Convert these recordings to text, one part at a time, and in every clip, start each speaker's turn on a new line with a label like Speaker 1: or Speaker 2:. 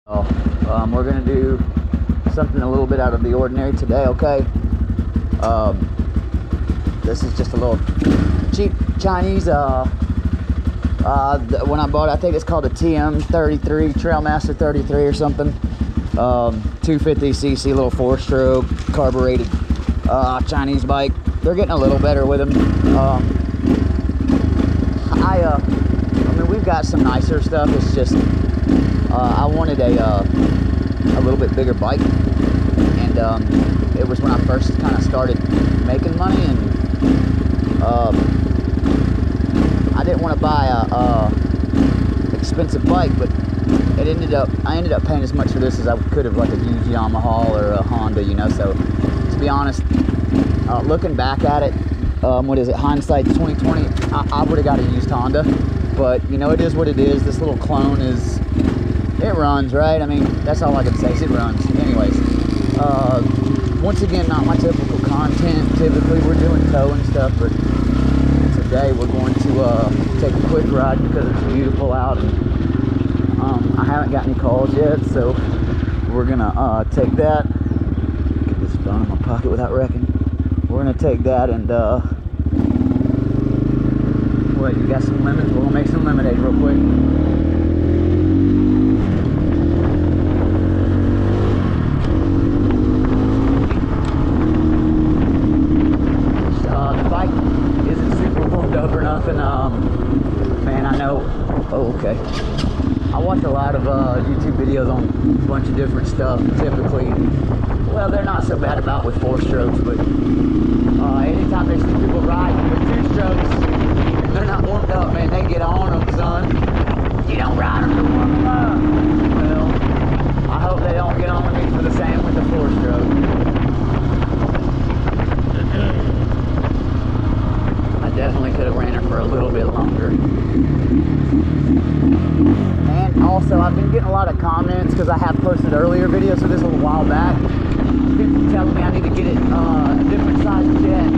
Speaker 1: We're gonna do something a little bit out of the ordinary today, okay? This is just a little cheap Chinese, when I bought it, I think it's called a tm33, Trailmaster 33 or something. 250cc, little 4-stroke, carbureted Chinese bike. They're getting a little better with them. I mean, we've got some nicer stuff. It's just, I wanted a little bit bigger bike, and it was when I first kind of started making money, and I didn't want to buy a expensive bike, but I ended up paying as much for this as I could have, like a used Yamaha or a Honda, you know. So to be honest, looking back at it, what is it, hindsight 2020, I would have got a used Honda, but you know, it is what it is. This little clone it runs, right? I mean, that's all I can say is it runs. Anyways, once again, not my typical content. Typically we're doing tow and stuff, but today we're going to take a quick ride because it's beautiful out, and I haven't got any calls yet, so we're gonna take that. Get this phone in my pocket without wrecking. We're gonna take that and what, you got some lemons? We're gonna make some lemonade real quick. The bike isn't super warmed up or nothing. Man, I know. Oh, okay. I watch a lot of YouTube videos on a bunch of different stuff. Typically, well, they're not so bad about with 4 strokes, but anytime they see people riding with 2 strokes and they're not warmed up, man, they get on them, son. You don't ride them to warm them up. Well, I hope they don't get on me for the same with the 4 stroke. I definitely could have ran it for a little bit longer. And also, I've been getting a lot of comments because I have posted earlier videos of this a little while back. People telling me I need to get it a different size jet.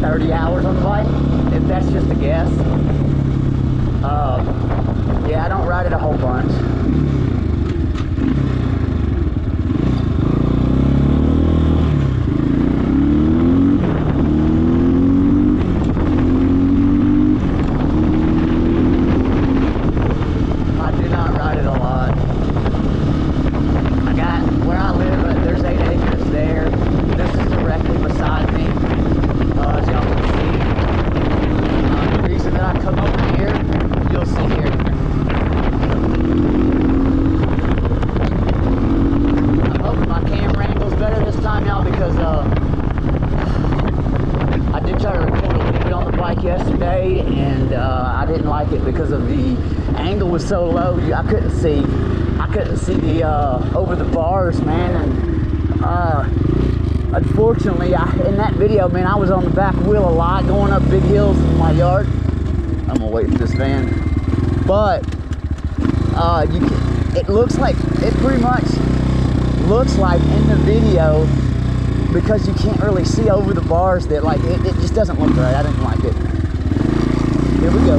Speaker 1: 30 hours on the bike, if that's just a guess. Yeah, I don't ride it a whole bunch. so low, I couldn't see the over the bars, man. And unfortunately, in that video, man, I was on the back wheel a lot, going up big hills in my yard. I'm gonna wait for this van, but it looks like, it pretty much looks like in the video, because you can't really see over the bars, that like it just doesn't look right. I didn't like it. Here we go.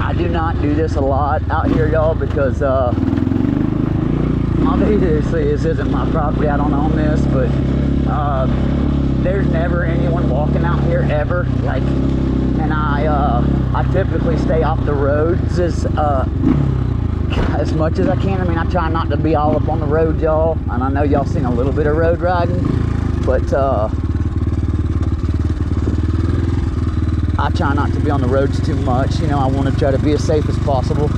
Speaker 1: I do not do this a lot out here, y'all, because obviously this isn't my property. I don't own this, but there's never anyone walking out here ever. Like, and I typically stay off the roads as much as I can. I mean, I try not to be all up on the road, y'all. And I know y'all seen a little bit of road riding, but I try not to be on the roads too much. You know, I want to try to be as safe as possible.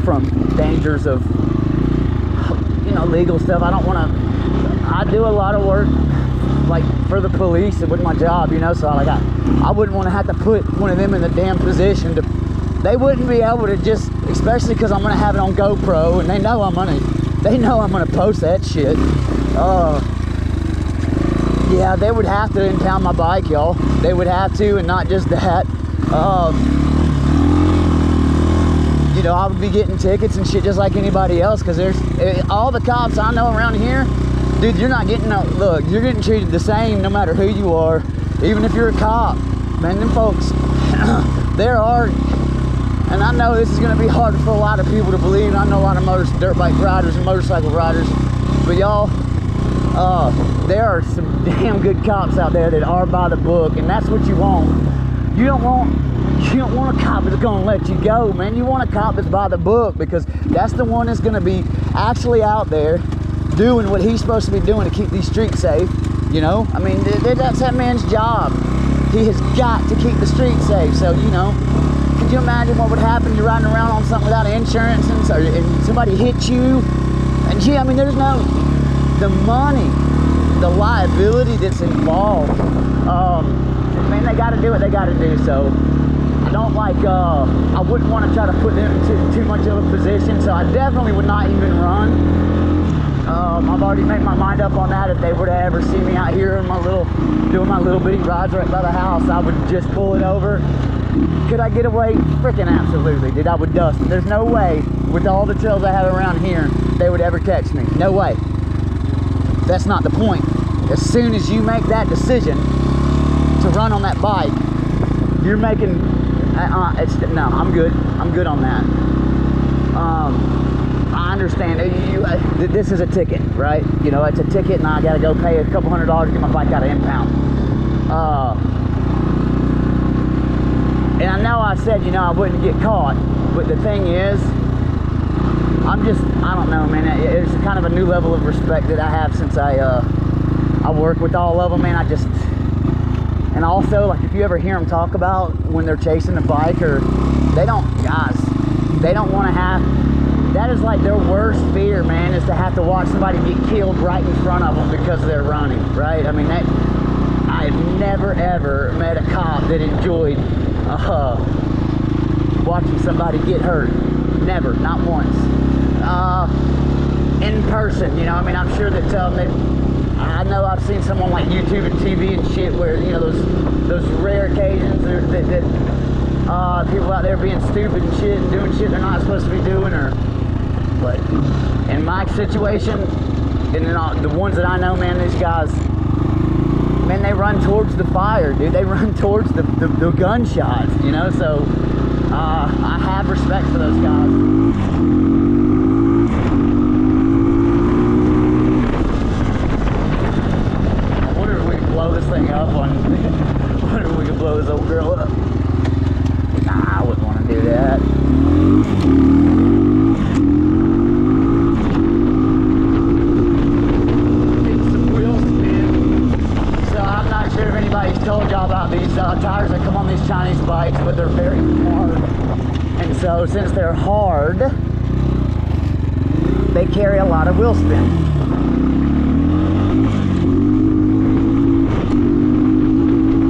Speaker 1: From dangers of, you know, legal stuff. I don't want to. I do a lot of work, like, for the police with my job, you know, so like I wouldn't want to have to put one of them in the damn position to, they wouldn't be able to just, especially because I'm gonna have it on GoPro, and they know I'm gonna post that shit. Yeah, they would have to impound my bike, y'all. They would have to, and not just that. You know, I would be getting tickets and shit just like anybody else, because there's all the cops I know around here, dude. You're not getting no look. You're getting treated the same no matter who you are, even if you're a cop. Man, them folks, there are, and I know this is going to be hard for a lot of people to believe. I know a lot of dirt bike riders and motorcycle riders, but y'all, there are some damn good cops out there that are by the book, and that's what you want. You don't want a cop that's gonna let you go, man. You want a cop that's by the book, because that's the one that's gonna be actually out there doing what he's supposed to be doing to keep these streets safe. You know, I mean, that's that man's job. He has got to keep the streets safe. So, you know, could you imagine what would happen? You're riding around on something without insurance, and somebody hits you, and gee, I mean, there's no, the money, the liability that's involved. Man, they got to do what they got to do. So I don't like, I wouldn't want to try to put them into too much of a position, so I definitely would not even run. I've already made my mind up on that. If they were to ever see me out here in doing my little bitty rides right by the house, I would just pull it over. Could I get away? Freaking absolutely, dude. I would dust them. There's no way, with all the trails I have around here, they would ever catch me. No way. That's not the point. As soon as you make that decision to run on that bike, you're making, no, I'm good. I'm good on that. I understand this is a ticket, right? You know, it's a ticket, and I got to go pay a couple $100 to get my bike out of impound. And I know I said, you know, I wouldn't get caught, but the thing is, I don't know, man. It's kind of a new level of respect that I have since I work with all of them, man. And also, like, if you ever hear them talk about when they're chasing a bike, or they don't want to have, that is like their worst fear, man, is to have to watch somebody get killed right in front of them because they're running, right? I mean, I've never ever met a cop that enjoyed watching somebody get hurt. Never, not once. In person, you know, I mean, I'm sure that I know I've seen someone like YouTube and TV and shit where, you know, those rare occasions that people out there being stupid and shit and doing shit they're not supposed to be doing, but in my situation, and then the ones that I know, man, these guys, man, they run towards the fire, dude. They run towards the gunshots, you know, so I have respect for those guys. This thing up on, wonder if we can blow this old girl up. Nah, I wouldn't want to do that. Getting some wheel spin. So I'm not sure if anybody's told y'all about these tires that come on these Chinese bikes, but they're very hard. they're hard, they carry a lot of wheel spin.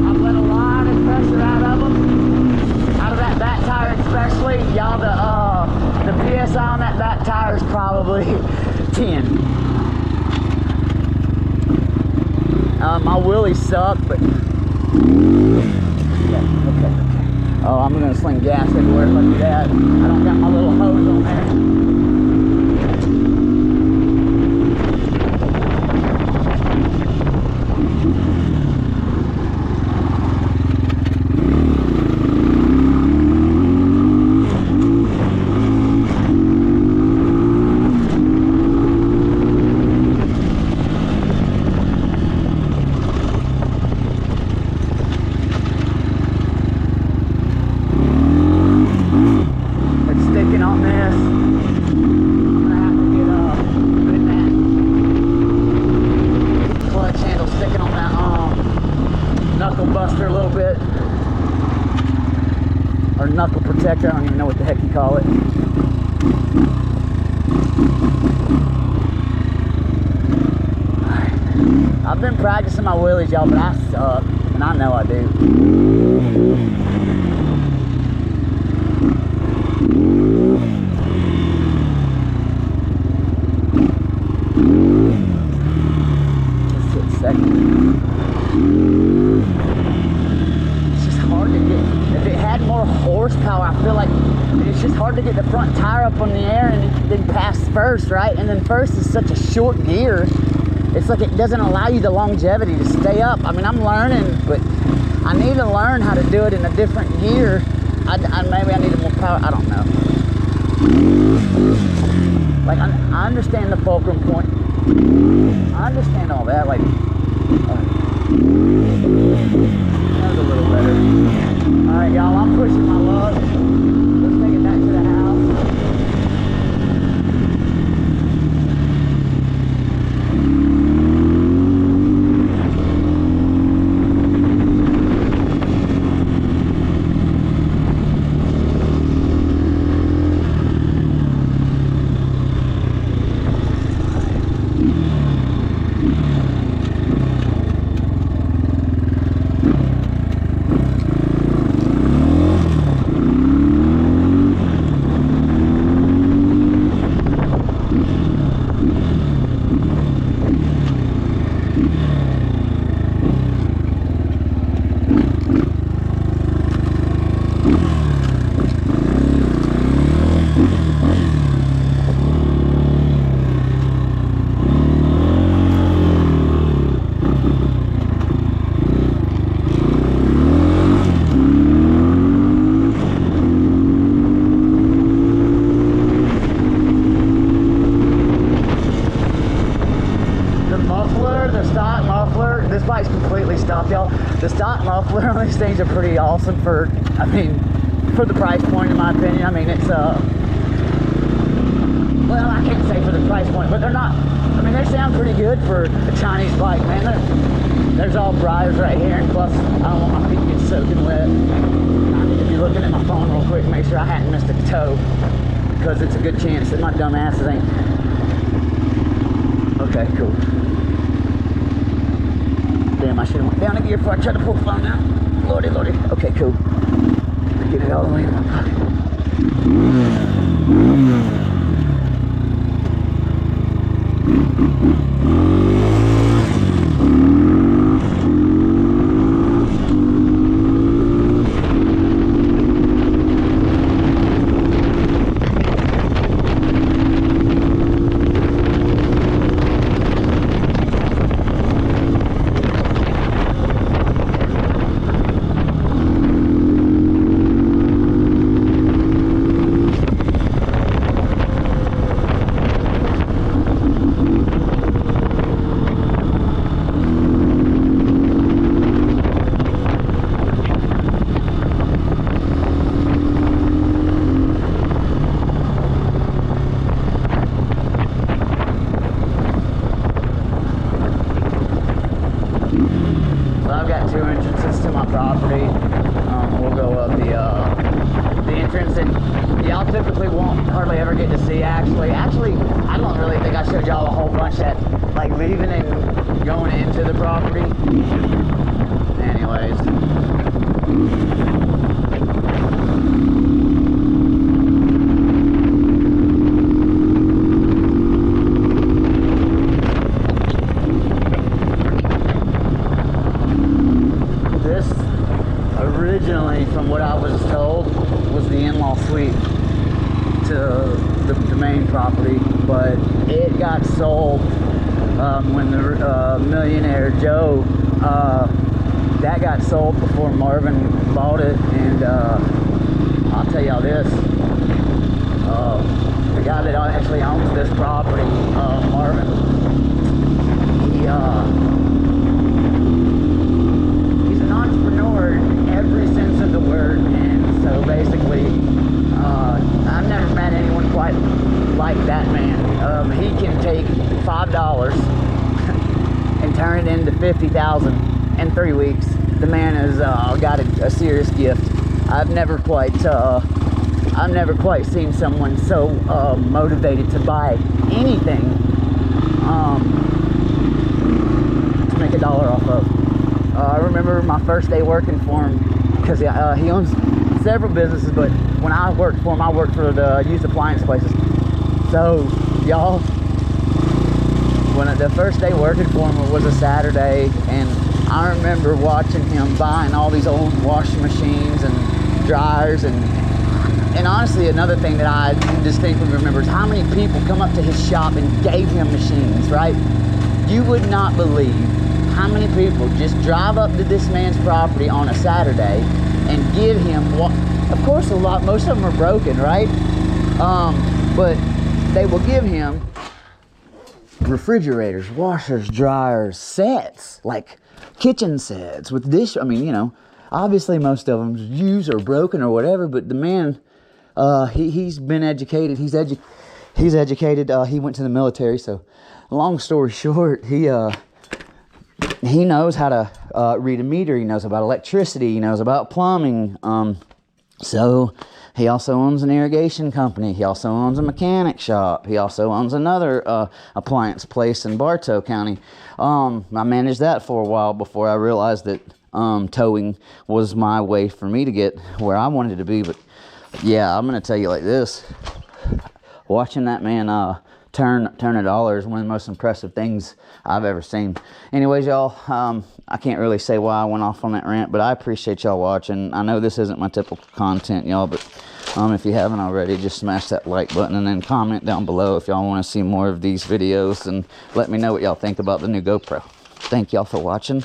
Speaker 1: I've let a lot of pressure out of them, out of that back tire especially. Y'all, the PSI on that back tire is probably 10. My wheelies suck, but okay. Oh, I'm gonna sling gas everywhere if I do that. I don't got my little hose on there. Knuckle protector, I don't even know what the heck you call it. I've been practicing my wheelies, y'all, but I suck, and I know I do. Just hit second. More horsepower, I feel like it's just hard to get the front tire up on the air and then pass first, right? And then first is such a short gear, it's like it doesn't allow you the longevity to stay up. I mean, I'm learning, but I need to learn how to do it in a different gear. Maybe I need more power, I don't know. Like, I understand the fulcrum point, I understand all that, like, that's a little better. Alright, y'all, I'm pushing my luck. Let's take it back to the house. This bike's completely stopped, y'all. The stock muffler on these things are pretty awesome for, I mean, for the price point, in my opinion. I mean, it's, well, I can't say for the price point, but they're not, I mean, they sound pretty good for a Chinese bike, man. There's all briars right here, and plus, I don't want my feet to get soaking wet. I need to be looking at my phone real quick, make sure I hadn't missed a toe, because it's a good chance that my dumb asses ain't. Okay, cool. Damn, I should have went down a gear before I tried to pull the phone out. Lordy, lordy. Okay, cool. Get it all the way in my pocket. don't really think I showed y'all a whole bunch that, like, leaving and going into the property. Anyways. This, originally, from what I was told, was the in-law suite to the main property, but it got sold when the millionaire Joe, that got sold before Marvin bought it. And I'll tell y'all this, the guy that actually owns this property, Marvin, he's an entrepreneur in every sense of the word, and so basically I've never met anyone quite like that man. He can take $5 and turn it into $50,000 in 3 weeks. The man has got a serious gift. I've never quite seen someone so motivated to buy anything to make $1 off of. I remember my first day working for him, because he owns several businesses, but when I worked for him, I worked for the used appliance places. So y'all, when the first day working for him was a Saturday, and I remember watching him buying all these old washing machines and dryers, and honestly, another thing that I distinctly remember is how many people come up to his shop and gave him machines, right? You would not believe how many people just drive up to this man's property on a Saturday and give him what, of course, most of them are broken, right? But they will give him refrigerators, washers, dryers, sets, like kitchen sets with dish. I mean, you know, obviously most of them used or broken or whatever, but the man, he's been educated. He's educated. He went to the military. So long story short, he knows how to read a meter. He knows about electricity. He knows about plumbing. So he also owns an irrigation company. He also owns a mechanic shop. He also owns another appliance place in Bartow County. I managed that for a while before I realized that towing was my way for me to get where I wanted to be. But yeah, I'm going to tell you like this. Watching that man turn $1 is one of the most impressive things I've ever seen. Anyways, y'all, I can't really say why I went off on that rant, but I appreciate y'all watching. I know this isn't my typical content, y'all, but if you haven't already, just smash that like button and then comment down below if y'all want to see more of these videos, and let me know what y'all think about the new GoPro. Thank y'all for watching.